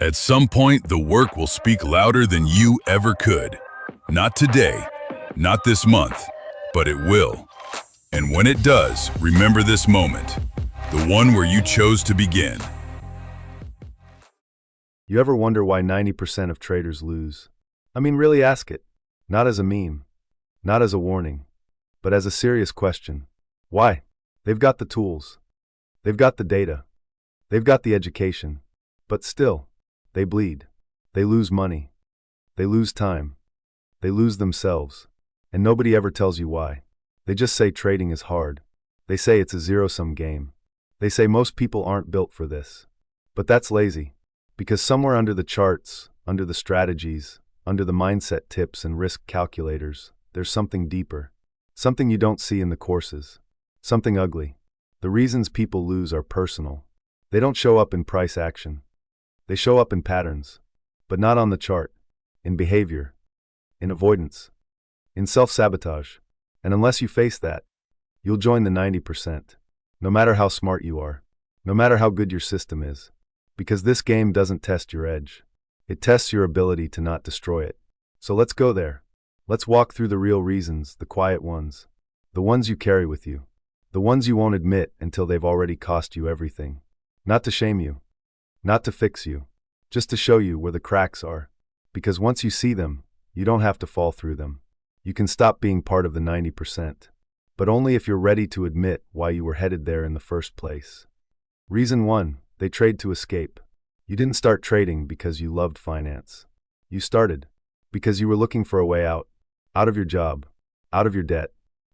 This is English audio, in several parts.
At some point, the work will speak louder than you ever could. Not today, not this month, but it will. And when it does, remember this moment, the one where you chose to begin. You ever wonder why 90% of traders lose? I mean, really ask it. Not as a meme, not as a warning, but as a serious question. Why? They've got the tools. They've got the data. They've got the education. But still, they bleed. They lose money. They lose time. They lose themselves. And nobody ever tells you why. They just say trading is hard. They say it's a zero-sum game. They say most people aren't built for this. But that's lazy. Because somewhere under the charts, under the strategies, under the mindset tips and risk calculators, there's something deeper. Something you don't see in the courses. Something ugly. The reasons people lose are personal. They don't show up in price action. They show up in patterns. But not on the chart. In behavior. In avoidance. In self-sabotage. And unless you face that, you'll join the 90%. No matter how smart you are. No matter how good your system is. Because this game doesn't test your edge. It tests your ability to not destroy it. So let's go there. Let's walk through the real reasons, the quiet ones. The ones you carry with you. The ones you won't admit until they've already cost you everything. Not to shame you. Not to fix you. Just to show you where the cracks are. Because once you see them, you don't have to fall through them. You can stop being part of the 90%. But only if you're ready to admit why you were headed there in the first place. Reason 1. They trade to escape. You didn't start trading because you loved finance. You started because you were looking for a way out. Out of your job. Out of your debt.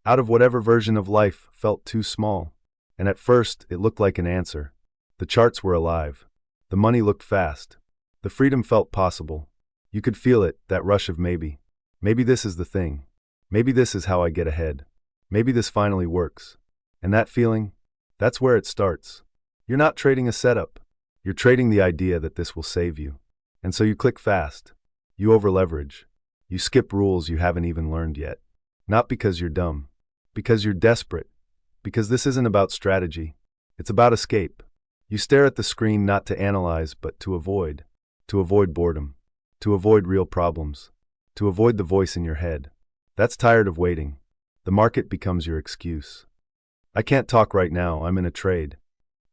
Out of whatever version of life felt too small. And at first, it looked like an answer. The charts were alive. The money looked fast. The freedom felt possible. You could feel it, that rush of maybe. Maybe this is the thing. Maybe this is how I get ahead. Maybe this finally works. And that feeling, that's where it starts. You're not trading a setup. You're trading the idea that this will save you. And so you click fast. You over-leverage. You skip rules you haven't even learned yet. Not because you're dumb. Because you're desperate. Because this isn't about strategy. It's about escape. You stare at the screen not to analyze but to avoid. To avoid boredom. To avoid real problems. To avoid the voice in your head. That's tired of waiting. The market becomes your excuse. I can't talk right now, I'm in a trade.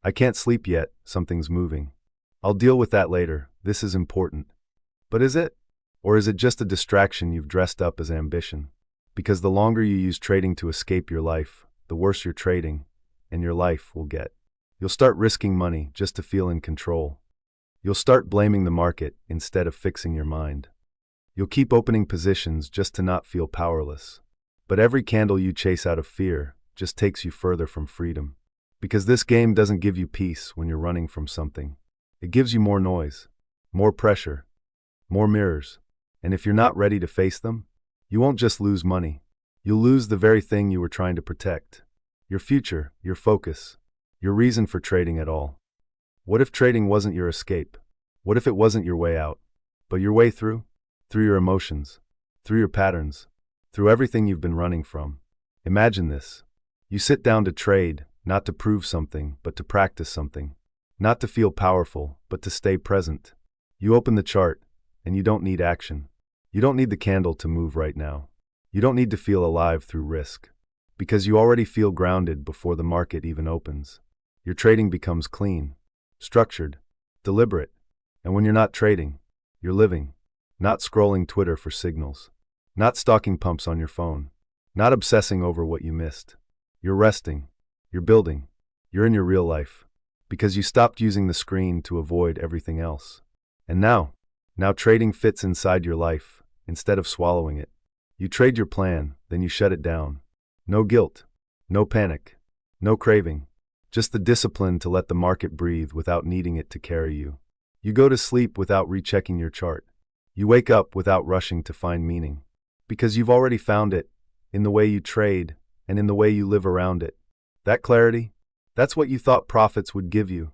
I can't sleep yet, something's moving. I'll deal with that later, this is important. But is it? Or is it just a distraction you've dressed up as ambition? Because the longer you use trading to escape your life, the worse your trading and your life will get. You'll start risking money just to feel in control. You'll start blaming the market instead of fixing your mind. You'll keep opening positions just to not feel powerless. But every candle you chase out of fear just takes you further from freedom. Because this game doesn't give you peace when you're running from something. It gives you more noise, more pressure, more mirrors. And if you're not ready to face them, you won't just lose money. You'll lose the very thing you were trying to protect. Your future, your focus, your reason for trading at all. What if trading wasn't your escape? What if it wasn't your way out, but your way through? Through your emotions, through your patterns, through everything you've been running from. Imagine this. You sit down to trade, not to prove something, but to practice something. Not to feel powerful, but to stay present. You open the chart, and you don't need action. You don't need the candle to move right now. You don't need to feel alive through risk. Because you already feel grounded before the market even opens. Your trading becomes clean, structured, deliberate. And when you're not trading, you're living. Not scrolling Twitter for signals. Not stalking pumps on your phone. Not obsessing over what you missed. You're resting. You're building. You're in your real life. Because you stopped using the screen to avoid everything else. And now trading fits inside your life, instead of swallowing it. You trade your plan, then you shut it down. No guilt. No panic. No craving. Just the discipline to let the market breathe without needing it to carry you. You go to sleep without rechecking your chart. You wake up without rushing to find meaning. Because you've already found it, in the way you trade, and in the way you live around it. That clarity, that's what you thought profits would give you.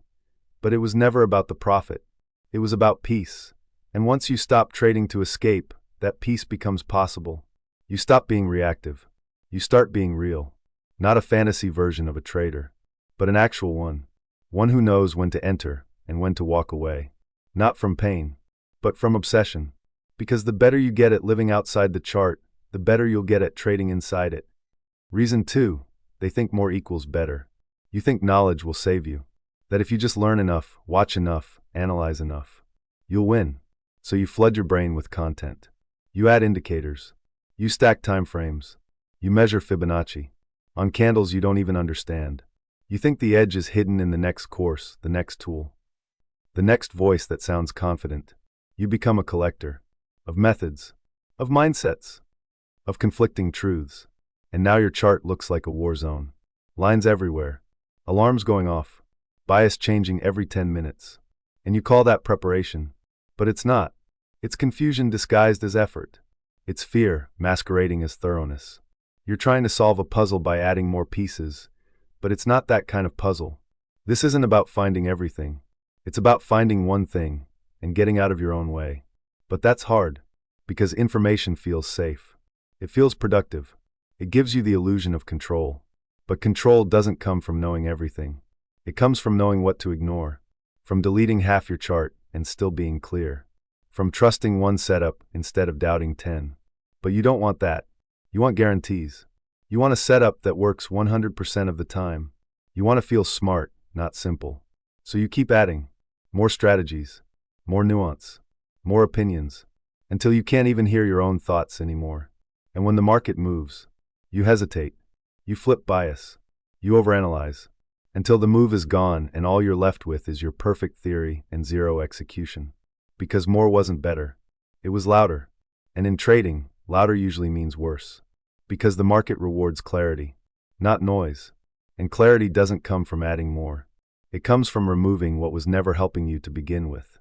But it was never about the profit. It was about peace. And once you stop trading to escape, that peace becomes possible. You stop being reactive. You start being real. Not a fantasy version of a trader, but an actual one. One who knows when to enter and when to walk away. Not from pain, but from obsession. Because the better you get at living outside the chart, the better you'll get at trading inside it. Reason 2, they think more equals better. You think knowledge will save you. That if you just learn enough, watch enough, analyze enough, you'll win. So you flood your brain with content. You add indicators. You stack time frames. You measure Fibonacci on candles you don't even understand. You think the edge is hidden in the next course, the next tool, the next voice that sounds confident. You become a collector of methods, of mindsets, of conflicting truths. And now your chart looks like a war zone. Lines everywhere, alarms going off, bias changing every 10 minutes. And you call that preparation. But it's not. It's confusion disguised as effort. It's fear masquerading as thoroughness. You're trying to solve a puzzle by adding more pieces, but it's not that kind of puzzle. This isn't about finding everything. It's about finding one thing and getting out of your own way. But that's hard, because information feels safe. It feels productive. It gives you the illusion of control. But control doesn't come from knowing everything. It comes from knowing what to ignore, from deleting half your chart and still being clear, from trusting one setup instead of doubting 10. But you don't want that. You want guarantees. You want a setup that works 100% of the time. You want to feel smart, not simple. So you keep adding more strategies, more nuance, more opinions, until you can't even hear your own thoughts anymore. And when the market moves, you hesitate, you flip bias, you overanalyze, until the move is gone and all you're left with is your perfect theory and zero execution. Because more wasn't better. It was louder. And in trading, louder usually means worse. Because the market rewards clarity, not noise. And clarity doesn't come from adding more. It comes from removing what was never helping you to begin with.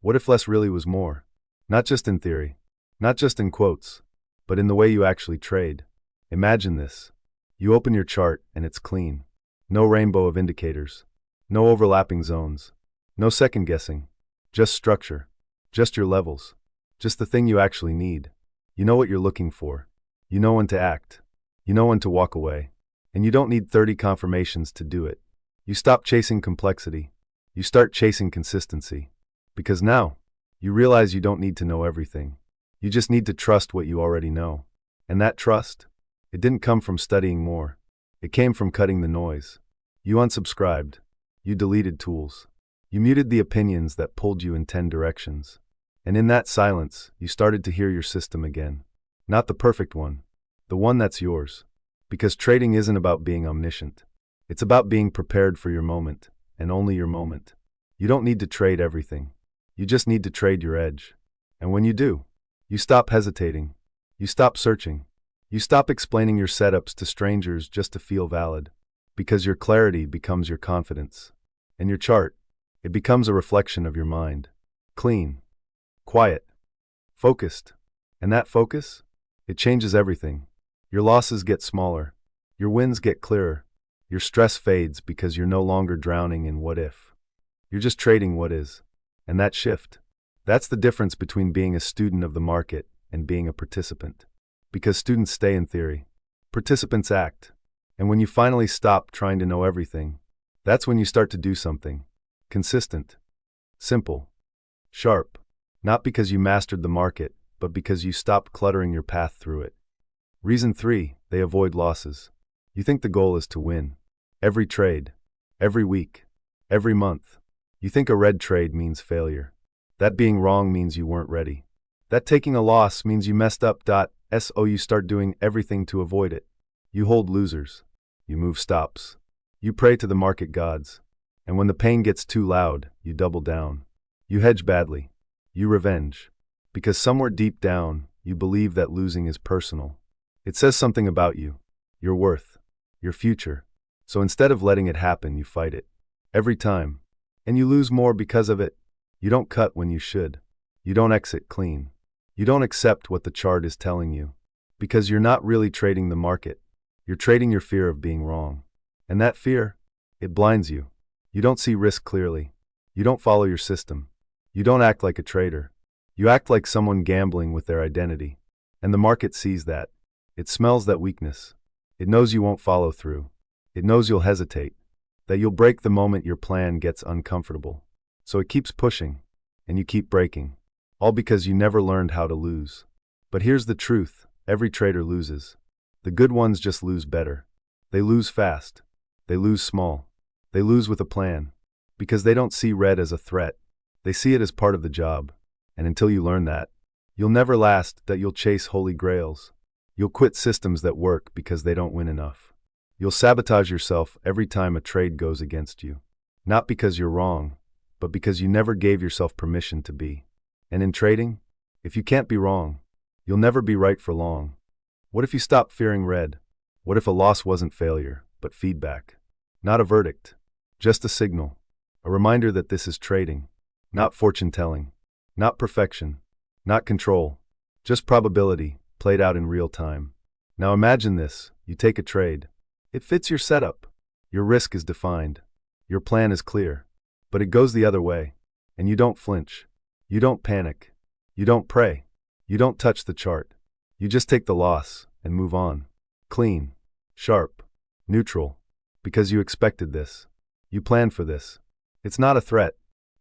What if less really was more? Not just in theory, not just in quotes, but in the way you actually trade. Imagine this. You open your chart and it's clean. No rainbow of indicators. No overlapping zones. No second guessing. Just structure. Just your levels. Just the thing you actually need. You know what you're looking for. You know when to act. You know when to walk away. And you don't need 30 confirmations to do it. You stop chasing complexity. You start chasing consistency. Because now, you realize you don't need to know everything. You just need to trust what you already know. And that trust, it didn't come from studying more. It came from cutting the noise. You unsubscribed. You deleted tools. You muted the opinions that pulled you in 10 directions. And in that silence, you started to hear your system again. Not the perfect one. The one that's yours. Because trading isn't about being omniscient. It's about being prepared for your moment, and only your moment. You don't need to trade everything. You just need to trade your edge. And when you do, you stop hesitating. You stop searching. You stop explaining your setups to strangers just to feel valid. Because your clarity becomes your confidence. And your chart, it becomes a reflection of your mind. Clean. Quiet. Focused. And that focus, it changes everything. Your losses get smaller. Your wins get clearer. Your stress fades because you're no longer drowning in what if. You're just trading what is. And that shift, that's the difference between being a student of the market and being a participant. Because students stay in theory. Participants act. And when you finally stop trying to know everything, that's when you start to do something. Consistent. Simple. Sharp. Not because you mastered the market, but because you stopped cluttering your path through it. Reason 3, they avoid losses. You think the goal is to win. Every trade. Every week. Every month. You think a red trade means failure. That being wrong means you weren't ready. That taking a loss means you messed up. So you start doing everything to avoid it. You hold losers. You move stops. You pray to the market gods. And when the pain gets too loud, you double down. You hedge badly. You revenge. Because somewhere deep down, you believe that losing is personal. It says something about you, your worth, your future. So instead of letting it happen, you fight it. Every time. And you lose more because of it. You don't cut when you should. You don't exit clean. You don't accept what the chart is telling you. Because you're not really trading the market. You're trading your fear of being wrong. And that fear, it blinds you. You don't see risk clearly. You don't follow your system. You don't act like a trader. You act like someone gambling with their identity. And the market sees that. It smells that weakness. It knows you won't follow through. It knows you'll hesitate. That you'll break the moment your plan gets uncomfortable. So it keeps pushing. and you keep breaking. All because you never learned how to lose. But here's the truth, every trader loses. The good ones just lose better. They lose fast. They lose small. They lose with a plan. Because they don't see red as a threat. They see it as part of the job. And until you learn that, you'll never last, that you'll chase holy grails. You'll quit systems that work because they don't win enough. You'll sabotage yourself every time a trade goes against you. Not because you're wrong, but because you never gave yourself permission to be. And in trading, if you can't be wrong, you'll never be right for long. What if you stopped fearing red? What if a loss wasn't failure, but feedback? Not a verdict, just a signal. A reminder that this is trading, not fortune-telling, not perfection, not control, just probability, played out in real time. Now imagine this, you take a trade. It fits your setup. Your risk is defined. Your plan is clear. But it goes the other way. And you don't flinch. You don't panic. You don't pray. You don't touch the chart. You just take the loss and move on. Clean, sharp, neutral. Because you expected this. You planned for this. It's not a threat.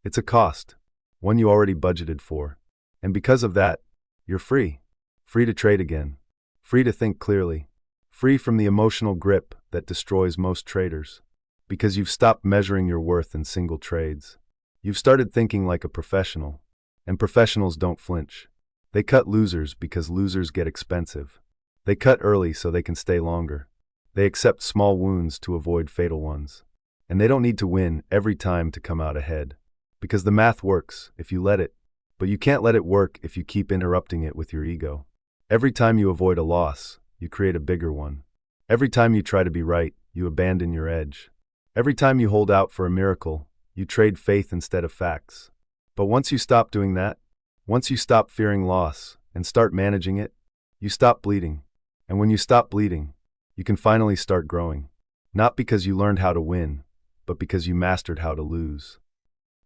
It's a cost. One you already budgeted for. And because of that, you're free. Free to trade again. Free to think clearly. Free from the emotional grip that destroys most traders. Because you've stopped measuring your worth in single trades. You've started thinking like a professional. And professionals don't flinch. They cut losers because losers get expensive. They cut early so they can stay longer. They accept small wounds to avoid fatal ones. And they don't need to win every time to come out ahead. Because the math works if you let it. But you can't let it work if you keep interrupting it with your ego. Every time you avoid a loss, you create a bigger one. Every time you try to be right, you abandon your edge. Every time you hold out for a miracle, you trade faith instead of facts. But once you stop doing that, once you stop fearing loss and start managing it, you stop bleeding. And when you stop bleeding, you can finally start growing. Not because you learned how to win, but because you mastered how to lose.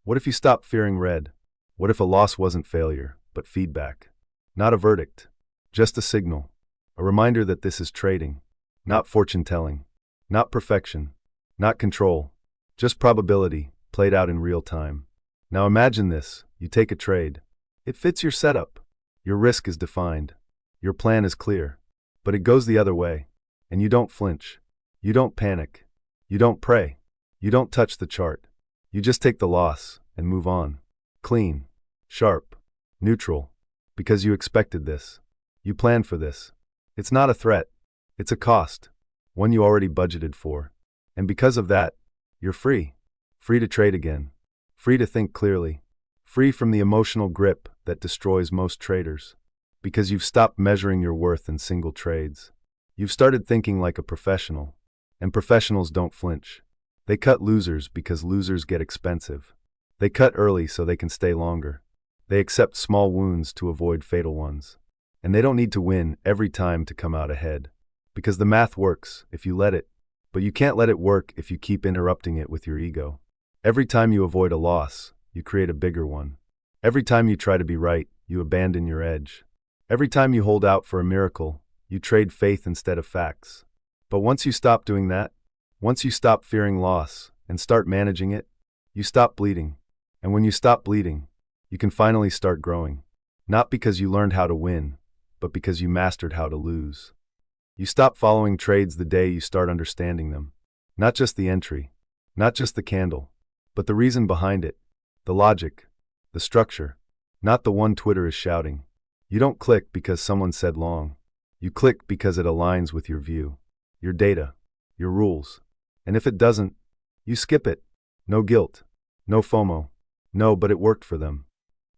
What if you stopped fearing red? What if a loss wasn't failure, but feedback? Not a verdict, just a signal. A reminder that this is trading, not fortune-telling, not perfection, not control, just probability, played out in real time. Now imagine this, you take a trade. It fits your setup. Your risk is defined. Your plan is clear. But it goes the other way. And you don't flinch. You don't panic. You don't pray. You don't touch the chart. You just take the loss and move on. Clean, sharp, neutral. Because you expected this. You planned for this. It's not a threat. It's a cost. One you already budgeted for. And because of that, you're free. Free to trade again. Free to think clearly. Free from the emotional grip that destroys most traders. Because you've stopped measuring your worth in single trades. You've started thinking like a professional. And professionals don't flinch. They cut losers because losers get expensive. They cut early so they can stay longer. They accept small wounds to avoid fatal ones. And they don't need to win every time to come out ahead. Because the math works if you let it. But you can't let it work if you keep interrupting it with your ego. Every time you avoid a loss, you create a bigger one. Every time you try to be right, you abandon your edge. Every time you hold out for a miracle, you trade faith instead of facts. But once you stop doing that, once you stop fearing loss and start managing it, you stop bleeding. And when you stop bleeding, you can finally start growing. Not because you learned how to win, but because you mastered how to lose. You stop following trades the day you start understanding them. Not just the entry, not just the candle, but the reason behind it, the logic, the structure, not the one Twitter is shouting. You don't click because someone said long. You click because it aligns with your view, your data, your rules. And if it doesn't, you skip it. No guilt, no FOMO. No, but it worked for them.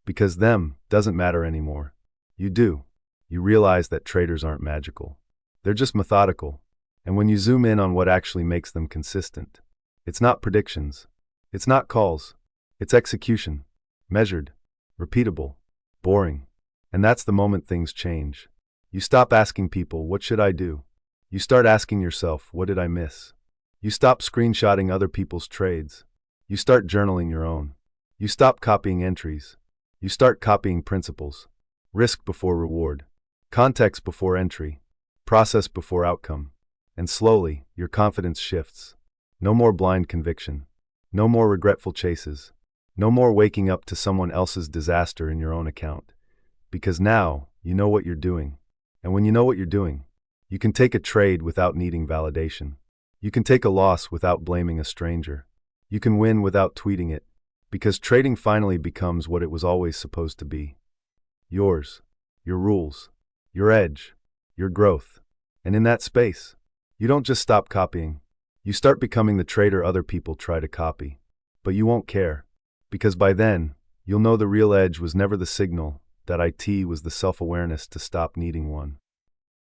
Because them doesn't matter anymore. You do. You realize that traders aren't magical. They're just methodical. And when you zoom in on what actually makes them consistent, it's not predictions. It's not calls. It's execution. Measured. Repeatable. Boring. And that's the moment things change. You stop asking people, what should I do? You start asking yourself, what did I miss? You stop screenshotting other people's trades. You start journaling your own. You stop copying entries. You start copying principles. Risk before reward. Context before entry. Process before outcome. And slowly, your confidence shifts. No more blind conviction. No more regretful chases. No more waking up to someone else's disaster in your own account. Because now, you know what you're doing. And when you know what you're doing, you can take a trade without needing validation. You can take a loss without blaming a stranger. You can win without tweeting it. Because trading finally becomes what it was always supposed to be. Yours, your rules, your edge, your growth. And in that space, you don't just stop copying. You start becoming the trader other people try to copy. But you won't care. Because by then, you'll know the real edge was never the signal, that IT was the self-awareness to stop needing one.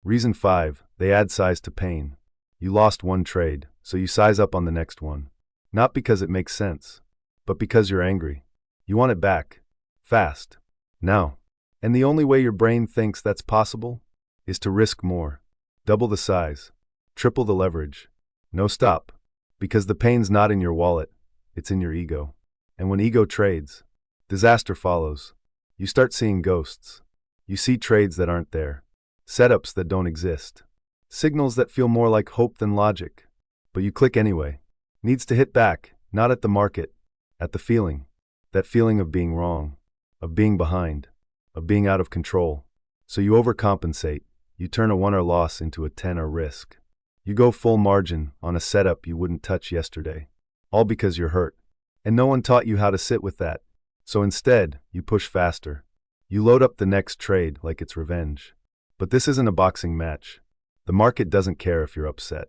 Reason 5, they add size to pain. You lost one trade, so you size up on the next one. Not because it makes sense, but because you're angry. You want it back. Fast. Now. And the only way your brain thinks that's possible is to risk more. Double the size. Triple the leverage. No stop. Because the pain's not in your wallet, it's in your ego. And when ego trades, disaster follows. You start seeing ghosts. You see trades that aren't there. Setups that don't exist. Signals that feel more like hope than logic. But you click anyway. Needs to hit back, not at the market, at the feeling. That feeling of being wrong, of being behind, of being out of control. So you overcompensate. You turn a 1 loss into a 10 risk. You go full margin on a setup you wouldn't touch yesterday. All because you're hurt. And no one taught you how to sit with that. So instead, you push faster. You load up the next trade like it's revenge. But this isn't a boxing match. The market doesn't care if you're upset.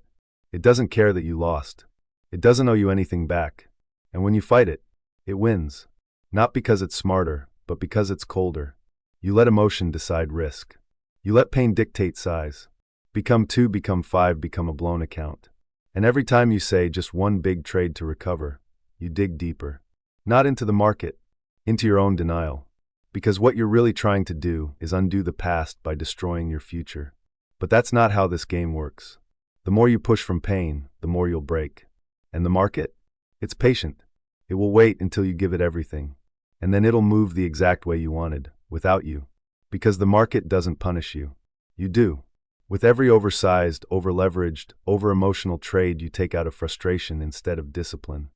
It doesn't care that you lost. It doesn't owe you anything back. And when you fight it, it wins. Not because it's smarter, but because it's colder. You let emotion decide risk. You let pain dictate size. Become 2, become 5, become a blown account. And every time you say just one big trade to recover, you dig deeper. Not into the market, into your own denial. Because what you're really trying to do is undo the past by destroying your future. But that's not how this game works. The more you push from pain, the more you'll break. And the market? It's patient. It will wait until you give it everything. And then it'll move the exact way you wanted, without you. Because the market doesn't punish you. You do. With every oversized, over-leveraged, over-emotional trade you take out of frustration instead of discipline.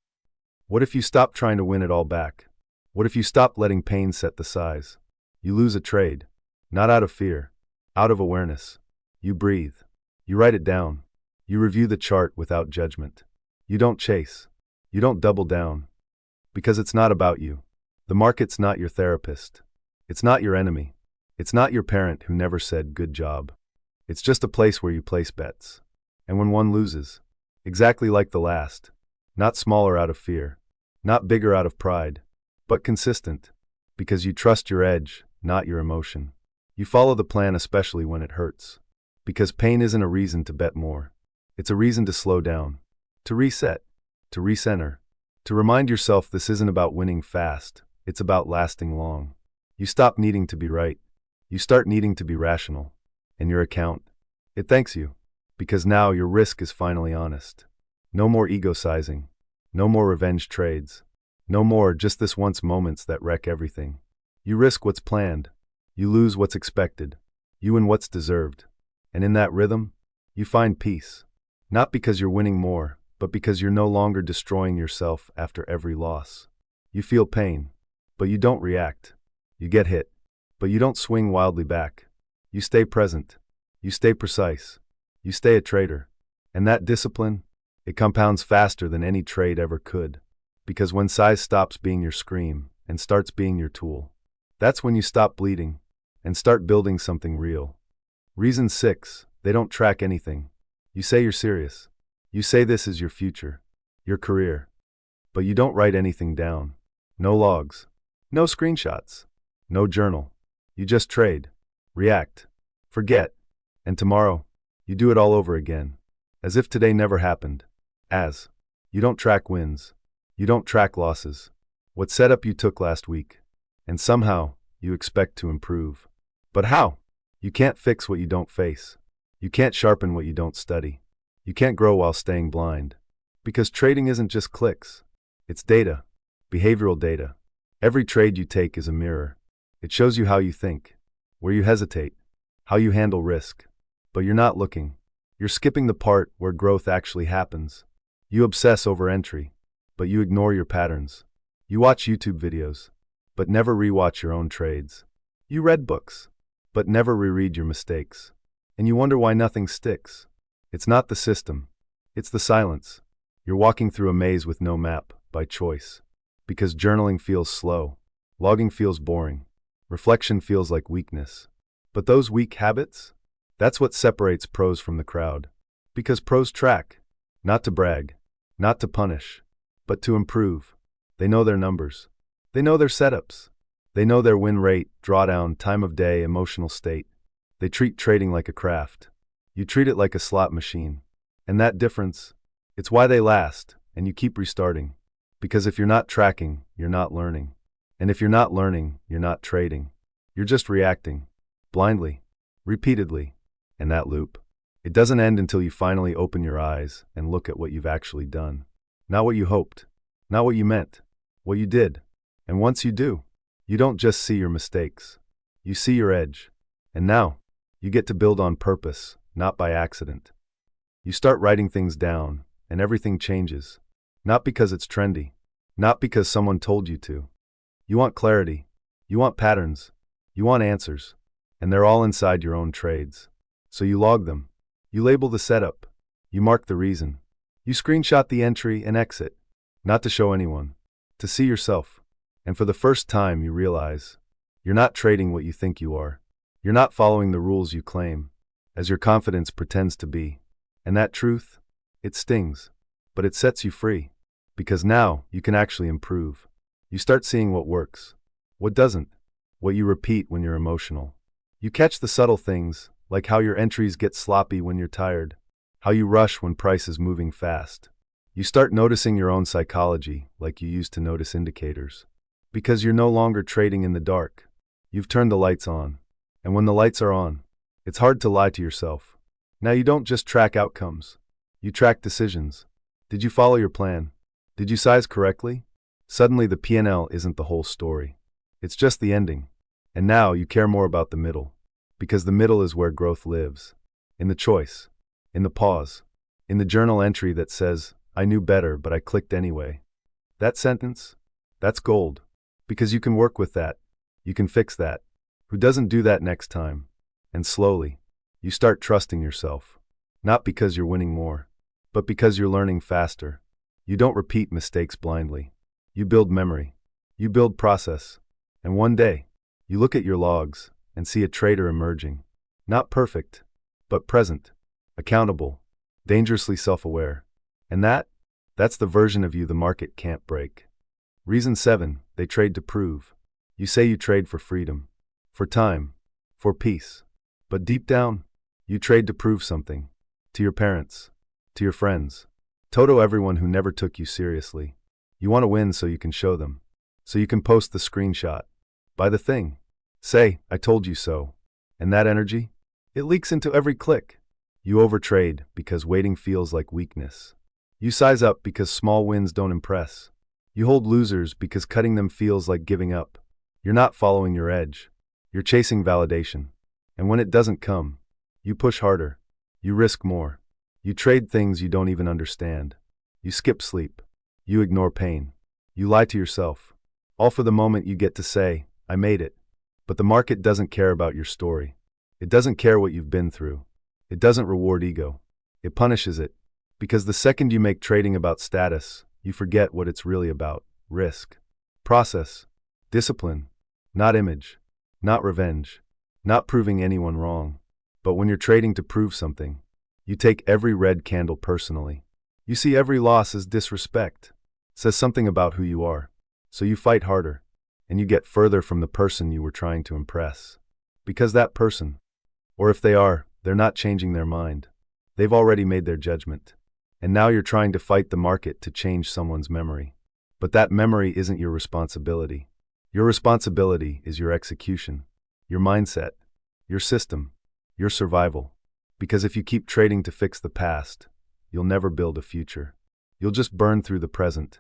What if you stop trying to win it all back? What if you stop letting pain set the size? You lose a trade. Not out of fear. Out of awareness. You breathe. You write it down. You review the chart without judgment. You don't chase. You don't double down. Because it's not about you. The market's not your therapist. It's not your enemy. It's not your parent who never said good job. It's just a place where you place bets. And when one loses, exactly like the last, not smaller out of fear, not bigger out of pride, but consistent, because you trust your edge, not your emotion. You follow the plan especially when it hurts. Because pain isn't a reason to bet more. It's a reason to slow down, to reset, to recenter, to remind yourself this isn't about winning fast, it's about lasting long. You stop needing to be right. You start needing to be rational. And your account, it thanks you. Because now your risk is finally honest. No more ego sizing. No more revenge trades. No more just this once moments that wreck everything. You risk what's planned. You lose what's expected. You win what's deserved. And in that rhythm, you find peace. Not because you're winning more, but because you're no longer destroying yourself after every loss. You feel pain, but you don't react. You get hit, but you don't swing wildly back. You stay present. You stay precise. You stay a trader. And that discipline, it compounds faster than any trade ever could. Because when size stops being your scream and starts being your tool, that's when you stop bleeding and start building something real. Reason 6, they don't track anything. You say you're serious. You say this is your future, your career. But you don't write anything down. No logs. No screenshots. No journal. You just trade. React. Forget. And tomorrow, you do it all over again. As if today never happened. As. You don't track wins. You don't track losses. What setup you took last week. And somehow, you expect to improve. But how? You can't fix what you don't face. You can't sharpen what you don't study. You can't grow while staying blind. Because trading isn't just clicks. It's data. Behavioral data. Every trade you take is a mirror. It shows you how you think, where you hesitate, how you handle risk. But you're not looking. You're skipping the part where growth actually happens. You obsess over entry, but you ignore your patterns. You watch YouTube videos, but never rewatch your own trades. You read books, but never reread your mistakes. And you wonder why nothing sticks. It's not the system. It's the silence. You're walking through a maze with no map, by choice. Because journaling feels slow. Logging feels boring. Reflection feels like weakness. But those weak habits? That's what separates pros from the crowd. Because pros track. Not to brag. Not to punish. But to improve. They know their numbers. They know their setups. They know their win rate, drawdown, time of day, emotional state. They treat trading like a craft. You treat it like a slot machine. And that difference, it's why they last, and you keep restarting. Because if you're not tracking, you're not learning. And if you're not learning, you're not trading. You're just reacting. Blindly. Repeatedly. And that loop, it doesn't end until you finally open your eyes and look at what you've actually done. Not what you hoped. Not what you meant. What you did. And once you do, you don't just see your mistakes. You see your edge. And now, you get to build on purpose, not by accident. You start writing things down, and everything changes. Not because it's trendy. Not because someone told you to. You want clarity. You want patterns. You want answers. And they're all inside your own trades. So you log them. You label the setup. You mark the reason. You screenshot the entry and exit. Not to show anyone. To see yourself. And for the first time you realize, you're not trading what you think you are. You're not following the rules you claim, as your confidence pretends to be. And that truth, it stings. But it sets you free. Because now, you can actually improve. You start seeing what works. What doesn't. What you repeat when you're emotional. You catch the subtle things, like how your entries get sloppy when you're tired. How you rush when price is moving fast. You start noticing your own psychology, like you used to notice indicators. Because you're no longer trading in the dark. You've turned the lights on. And when the lights are on, it's hard to lie to yourself. Now you don't just track outcomes. You track decisions. Did you follow your plan? Did you size correctly? Suddenly the P&L isn't the whole story. It's just the ending. And now you care more about the middle. Because the middle is where growth lives. In the choice. In the pause. In the journal entry that says, I knew better but I clicked anyway. That sentence? That's gold. Because you can work with that. You can fix that. Who doesn't do that next time? And slowly, you start trusting yourself. Not because you're winning more, but because you're learning faster. You don't repeat mistakes blindly. You build memory. You build process. And one day, you look at your logs and see a trader emerging. Not perfect, but present, accountable, dangerously self-aware. And that's the version of you the market can't break. Reason 7, they trade to prove. You say you trade for freedom. For time, for peace. But deep down, you trade to prove something. To your parents, to your friends, to everyone who never took you seriously. You want to win so you can show them. So you can post the screenshot. Buy the thing. Say, I told you so. And that energy? It leaks into every click. You overtrade because waiting feels like weakness. You size up because small wins don't impress. You hold losers because cutting them feels like giving up. You're not following your edge. You're chasing validation. And when it doesn't come, you push harder. You risk more. You trade things you don't even understand. You skip sleep. You ignore pain. You lie to yourself. All for the moment you get to say, I made it. But the market doesn't care about your story. It doesn't care what you've been through. It doesn't reward ego. It punishes it. Because the second you make trading about status, you forget what it's really about. Risk. Process. Discipline. Not image. Not revenge. Not proving anyone wrong. But when you're trading to prove something, you take every red candle personally. You see every loss as disrespect. It says something about who you are. So you fight harder. And you get further from the person you were trying to impress. Because that person, or if they are, they're not changing their mind. They've already made their judgment. And now you're trying to fight the market to change someone's memory. But that memory isn't your responsibility. Your responsibility is your execution, your mindset, your system, your survival. Because if you keep trading to fix the past, you'll never build a future. You'll just burn through the present.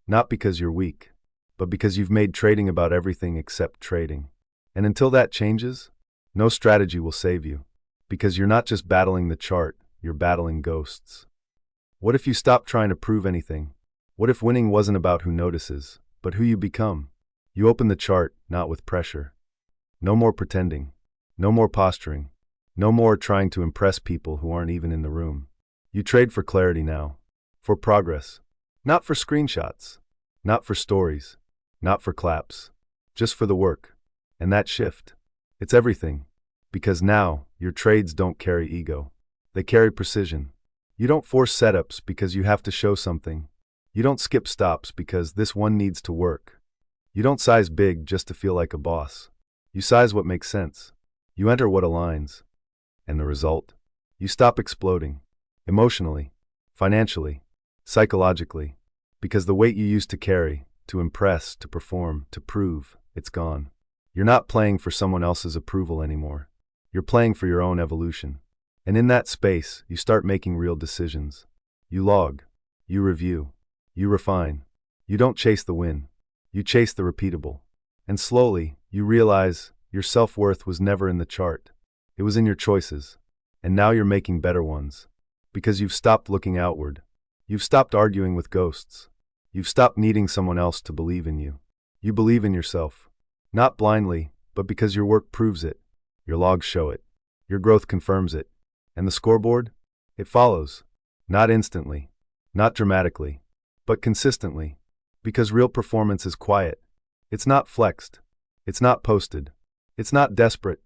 Not because you're weak, but because you've made trading about everything except trading. And until that changes, no strategy will save you. Because you're not just battling the chart, you're battling ghosts. What if you stopped trying to prove anything? What if winning wasn't about who notices, but who you become. You open the chart, not with pressure. No more pretending. No more posturing. No more trying to impress people who aren't even in the room. You trade for clarity now. For progress. Not for screenshots. Not for stories. Not for claps. Just for the work. And that shift. It's everything. Because now, your trades don't carry ego. They carry precision. You don't force setups because you have to show something. You don't skip stops because this one needs to work. You don't size big just to feel like a boss. You size what makes sense. You enter what aligns. And the result? You stop exploding. Emotionally, financially, psychologically. Because the weight you used to carry, to impress, to perform, to prove, it's gone. You're not playing for someone else's approval anymore. You're playing for your own evolution. And in that space, you start making real decisions. You log. You review. You refine. You don't chase the win. You chase the repeatable. And slowly, you realize your self-worth was never in the chart. It was in your choices. And now you're making better ones. Because you've stopped looking outward. You've stopped arguing with ghosts. You've stopped needing someone else to believe in you. You believe in yourself. Not blindly, but because your work proves it. Your logs show it. Your growth confirms it. And the scoreboard? It follows. Not instantly. Not dramatically. But consistently. Because real performance is quiet. It's not flexed. It's not posted. It's not desperate.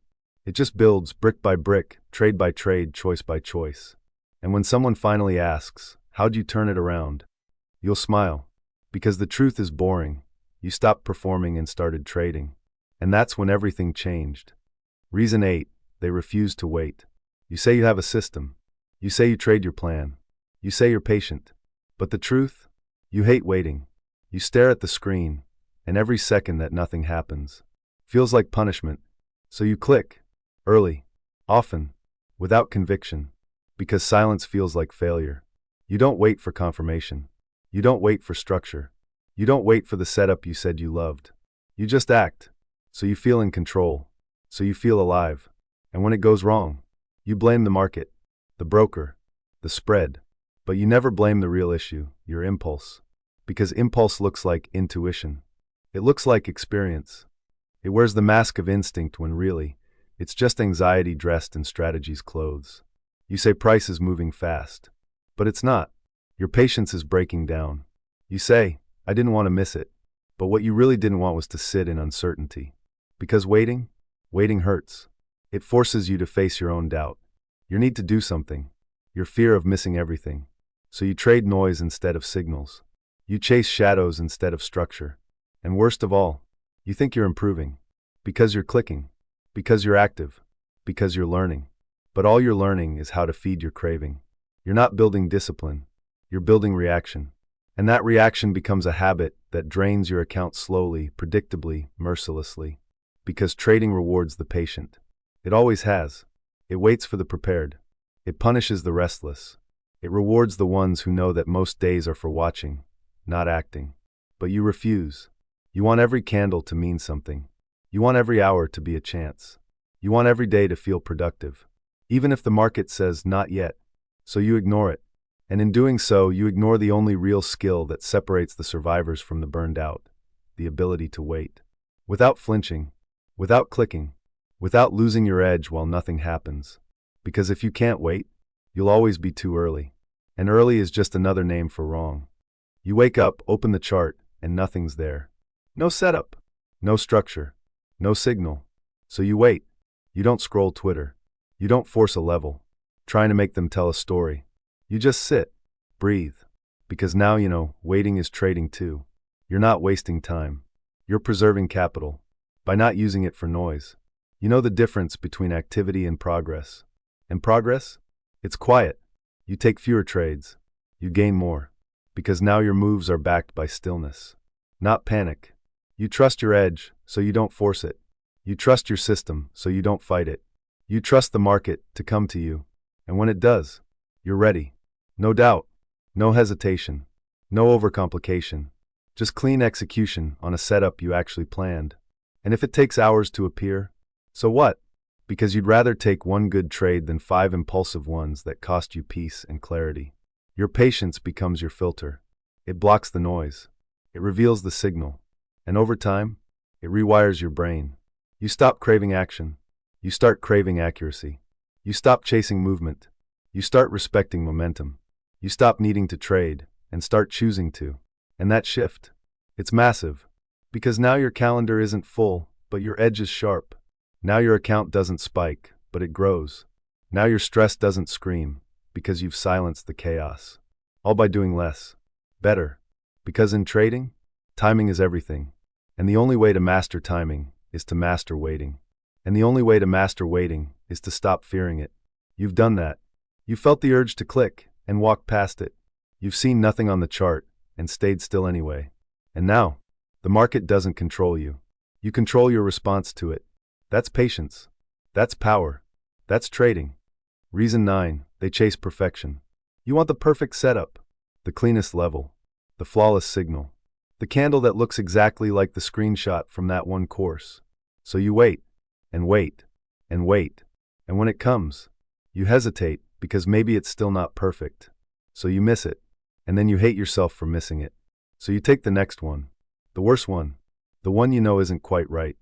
It just builds brick by brick, trade by trade, choice by choice. And when someone finally asks, how'd you turn it around? You'll smile. Because the truth is boring. You stopped performing and started trading. And that's when everything changed. Reason 8, they refuse to wait. You say you have a system. You say you trade your plan. You say you're patient. But the truth? You hate waiting. You stare at the screen, and every second that nothing happens feels like punishment. So you click. Early. Often. Without conviction. Because silence feels like failure. You don't wait for confirmation. You don't wait for structure. You don't wait for the setup you said you loved. You just act. So you feel in control. So you feel alive. And when it goes wrong, you blame the market, the broker, the spread. But you never blame the real issue, your impulse. Because impulse looks like intuition. It looks like experience. It wears the mask of instinct when really, it's just anxiety dressed in strategy's clothes. You say price is moving fast. But it's not. Your patience is breaking down. You say, I didn't want to miss it. But what you really didn't want was to sit in uncertainty. Because waiting hurts. It forces you to face your own doubt. Your need to do something. Your fear of missing everything. So you trade noise instead of signals. You chase shadows instead of structure. And worst of all, you think you're improving. Because you're clicking. Because you're active. Because you're learning. But all you're learning is how to feed your craving. You're not building discipline. You're building reaction. And that reaction becomes a habit that drains your account slowly, predictably, mercilessly. Because trading rewards the patient. It always has. It waits for the prepared. It punishes the restless. It rewards the ones who know that most days are for watching, not acting. But you refuse. You want every candle to mean something. You want every hour to be a chance. You want every day to feel productive. Even if the market says not yet. So you ignore it. And in doing so, you ignore the only real skill that separates the survivors from the burned out. The ability to wait. Without flinching. Without clicking. Without losing your edge while nothing happens. Because if you can't wait, you'll always be too early. And early is just another name for wrong. You wake up, open the chart, and nothing's there. No setup. No structure. No signal. So you wait. You don't scroll Twitter. You don't force a level, trying to make them tell a story. You just sit. Breathe. Because now you know, waiting is trading too. You're not wasting time. You're preserving capital. By not using it for noise. You know the difference between activity and progress. And progress? It's quiet. You take fewer trades. You gain more. Because now your moves are backed by stillness. Not panic. You trust your edge, so you don't force it. You trust your system, so you don't fight it. You trust the market to come to you. And when it does, you're ready. No doubt. No hesitation. No overcomplication. Just clean execution on a setup you actually planned. And if it takes hours to appear, so what? Because you'd rather take one good trade than 5 impulsive ones that cost you peace and clarity. Your patience becomes your filter. It blocks the noise. It reveals the signal. And over time, it rewires your brain. You stop craving action. You start craving accuracy. You stop chasing movement. You start respecting momentum. You stop needing to trade and start choosing to. And that shift, it's massive. Because now your calendar isn't full, but your edge is sharp. Now your account doesn't spike, but it grows. Now your stress doesn't scream, because you've silenced the chaos. All by doing less. Better. Because in trading, timing is everything. And the only way to master timing is to master waiting. And the only way to master waiting is to stop fearing it. You've done that. You felt the urge to click and walked past it. You've seen nothing on the chart and stayed still anyway. And now, the market doesn't control you. You control your response to it. That's patience. That's power. That's trading. Reason 9, they chase perfection. You want the perfect setup, the cleanest level, the flawless signal, the candle that looks exactly like the screenshot from that one course. So you wait, and wait, and wait, and when it comes, you hesitate because maybe it's still not perfect. So you miss it, and then you hate yourself for missing it. So you take the next one, the worst one, the one you know isn't quite right,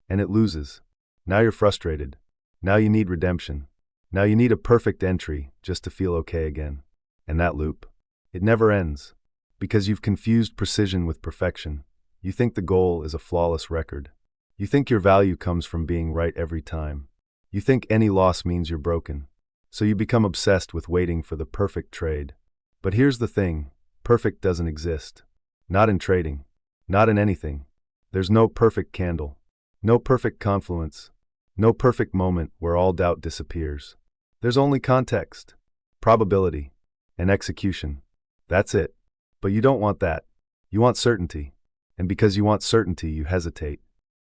and it loses. Now you're frustrated. Now you need redemption. Now you need a perfect entry just to feel okay again. And that loop, it never ends. Because you've confused precision with perfection. You think the goal is a flawless record. You think your value comes from being right every time. You think any loss means you're broken. So you become obsessed with waiting for the perfect trade. But here's the thing, perfect doesn't exist. Not in trading. Not in anything. There's no perfect candle. No perfect confluence. No perfect moment where all doubt disappears. There's only context, probability, and execution. That's it. But you don't want that. You want certainty. And because you want certainty, you hesitate.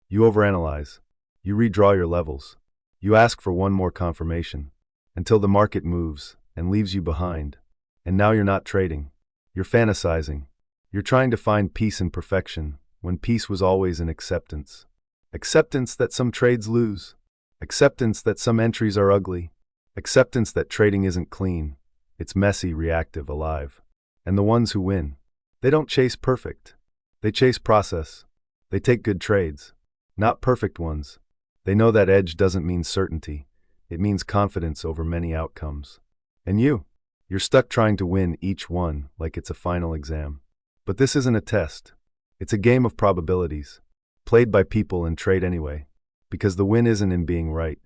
You overanalyze. You redraw your levels. You ask for one more confirmation. Until the market moves and leaves you behind. And now you're not trading. You're fantasizing. You're trying to find peace in perfection, when peace was always in acceptance. Acceptance that some trades lose. Acceptance that some entries are ugly. Acceptance that trading isn't clean. It's messy, reactive, alive. And the ones who win, they don't chase perfect. They chase process. They take good trades. Not perfect ones. They know that edge doesn't mean certainty. It means confidence over many outcomes. And you're stuck trying to win each one like it's a final exam. But this isn't a test. It's a game of probabilities, played by people and trade anyway. Because the win isn't in being right.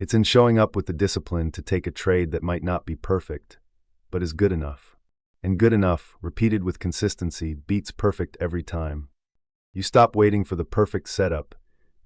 It's in showing up with the discipline to take a trade that might not be perfect, but is good enough. And good enough, repeated with consistency, beats perfect every time. You stop waiting for the perfect setup,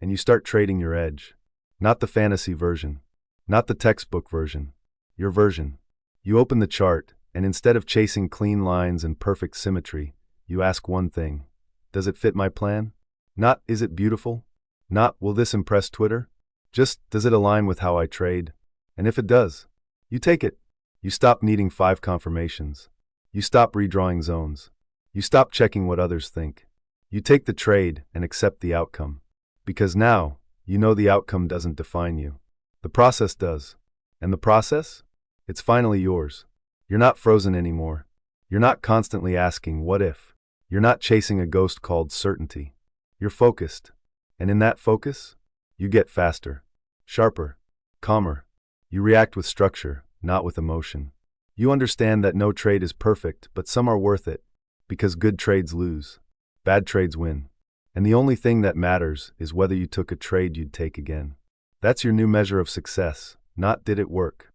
and you start trading your edge. Not the fantasy version. Not the textbook version. Your version. You open the chart, and instead of chasing clean lines and perfect symmetry, you ask one thing. Does it fit my plan? Not, is it beautiful? Not, will this impress Twitter? Just, does it align with how I trade? And if it does, you take it. You stop needing 5 confirmations. You stop redrawing zones. You stop checking what others think. You take the trade and accept the outcome. Because now, you know the outcome doesn't define you. The process does. And the process? It's finally yours. You're not frozen anymore. You're not constantly asking, what if? You're not chasing a ghost called certainty. You're focused. And in that focus, you get faster, sharper, calmer. You react with structure, not with emotion. You understand that no trade is perfect, but some are worth it. Because good trades lose. Bad trades win. And the only thing that matters is whether you took a trade you'd take again. That's your new measure of success. Not did it work.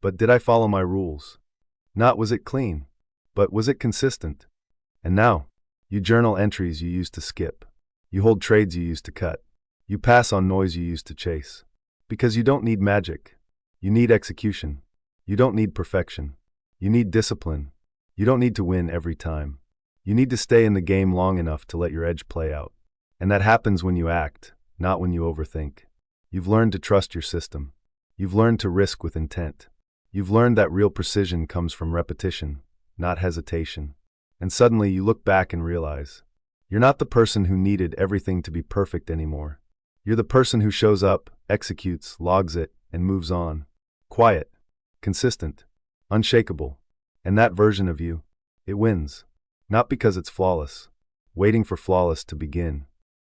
But did I follow my rules? Not was it clean. But was it consistent? And now, you journal entries you used to skip. You hold trades you used to cut. You pass on noise you used to chase. Because you don't need magic. You need execution. You don't need perfection. You need discipline. You don't need to win every time. You need to stay in the game long enough to let your edge play out. And that happens when you act, not when you overthink. You've learned to trust your system. You've learned to risk with intent. You've learned that real precision comes from repetition, not hesitation. And suddenly you look back and realize, you're not the person who needed everything to be perfect anymore. You're the person who shows up, executes, logs it, and moves on. Quiet, consistent, unshakable. And that version of you, it wins. Not because it's flawless, waiting for flawless to begin,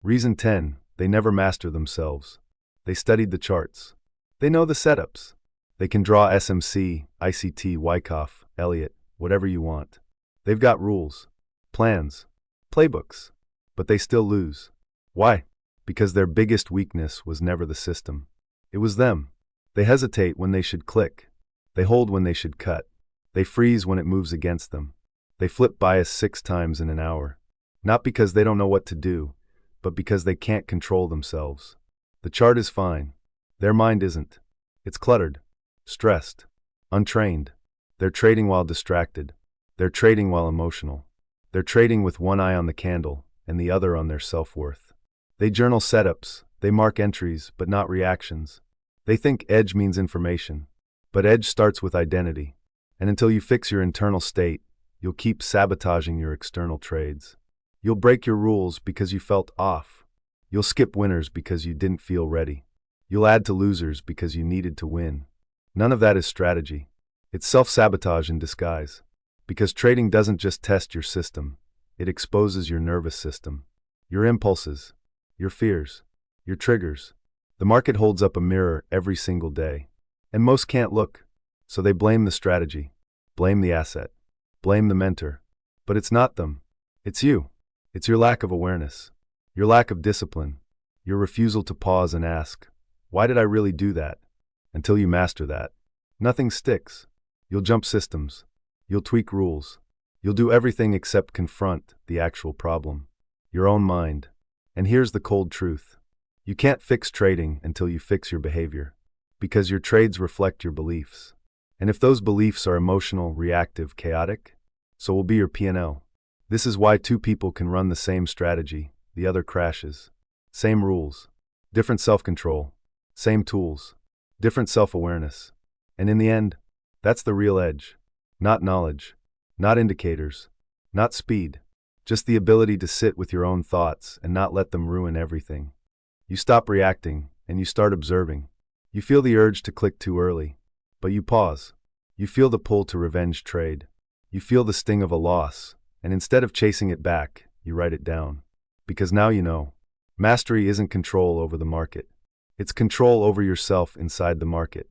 Reason 10, they never master themselves. They studied the charts. They know the setups. They can draw SMC, ICT, Wyckoff, Elliott, whatever you want. They've got rules, plans, playbooks, but they still lose. Why? Because their biggest weakness was never the system. It was them. They hesitate when they should click. They hold when they should cut. They freeze when it moves against them. They flip bias 6 times in an hour. Not because they don't know what to do, but because they can't control themselves. The chart is fine. Their mind isn't. It's cluttered, stressed, untrained. They're trading while distracted. They're trading while emotional. They're trading with one eye on the candle and the other on their self-worth. They journal setups. They mark entries, but not reactions. They think edge means information, but edge starts with identity. And until you fix your internal state, you'll keep sabotaging your external trades. You'll break your rules because you felt off. You'll skip winners because you didn't feel ready. You'll add to losers because you needed to win. None of that is strategy. It's self-sabotage in disguise. Because trading doesn't just test your system, it exposes your nervous system, your impulses, your fears, your triggers. The market holds up a mirror every single day. And most can't look, so they blame the strategy, blame the asset, blame the mentor. But it's not them. It's you. It's your lack of awareness, your lack of discipline, your refusal to pause and ask, why did I really do that? Until you master that, nothing sticks. You'll jump systems. You'll tweak rules. You'll do everything except confront the actual problem, your own mind. And here's the cold truth. You can't fix trading until you fix your behavior, because your trades reflect your beliefs. And if those beliefs are emotional, reactive, chaotic, so will be your P&L. This is why 2 people can run the same strategy, the other crashes. Same rules, different self-control, same tools, different self-awareness. And in the end, that's the real edge. Not knowledge, not indicators, not speed, just the ability to sit with your own thoughts and not let them ruin everything. You stop reacting and you start observing. You feel the urge to click too early, but you pause. You feel the pull to revenge trade. You feel the sting of a loss, and instead of chasing it back, you write it down. Because now you know. Mastery isn't control over the market. It's control over yourself inside the market.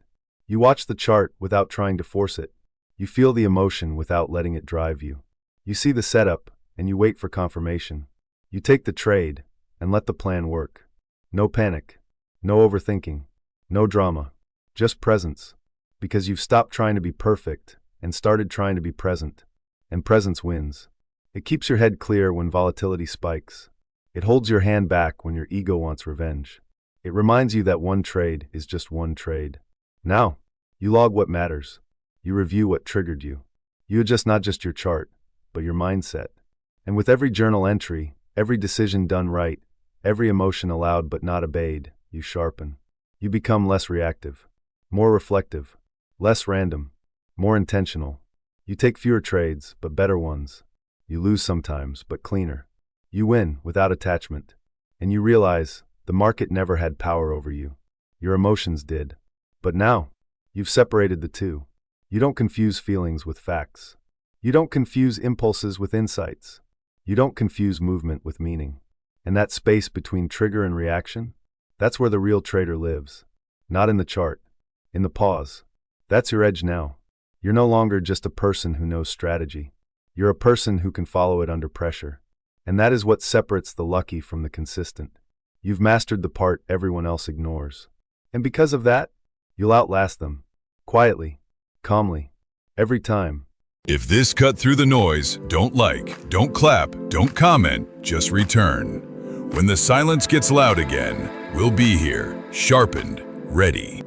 You watch the chart without trying to force it. You feel the emotion without letting it drive you. You see the setup, and you wait for confirmation. You take the trade, and let the plan work. No panic, no overthinking, no drama, just presence. Because you've stopped trying to be perfect, and started trying to be present. And presence wins. It keeps your head clear when volatility spikes. It holds your hand back when your ego wants revenge. It reminds you that one trade is just one trade. Now, you log what matters. You review what triggered you. You adjust not just your chart, but your mindset. And with every journal entry, every decision done right, every emotion allowed but not obeyed, you sharpen. You become less reactive, more reflective, less random, more intentional. You take fewer trades, but better ones. You lose sometimes, but cleaner. You win without attachment. And you realize the market never had power over you. Your emotions did. But now, you've separated the two. You don't confuse feelings with facts. You don't confuse impulses with insights. You don't confuse movement with meaning. And that space between trigger and reaction, that's where the real trader lives. Not in the chart, in the pause. That's your edge now. You're no longer just a person who knows strategy. You're a person who can follow it under pressure. And that is what separates the lucky from the consistent. You've mastered the part everyone else ignores. And because of that, you'll outlast them. Quietly. Calmly. Every time. If this cut through the noise, don't like, don't clap, don't comment, just return. When the silence gets loud again, we'll be here, sharpened, ready.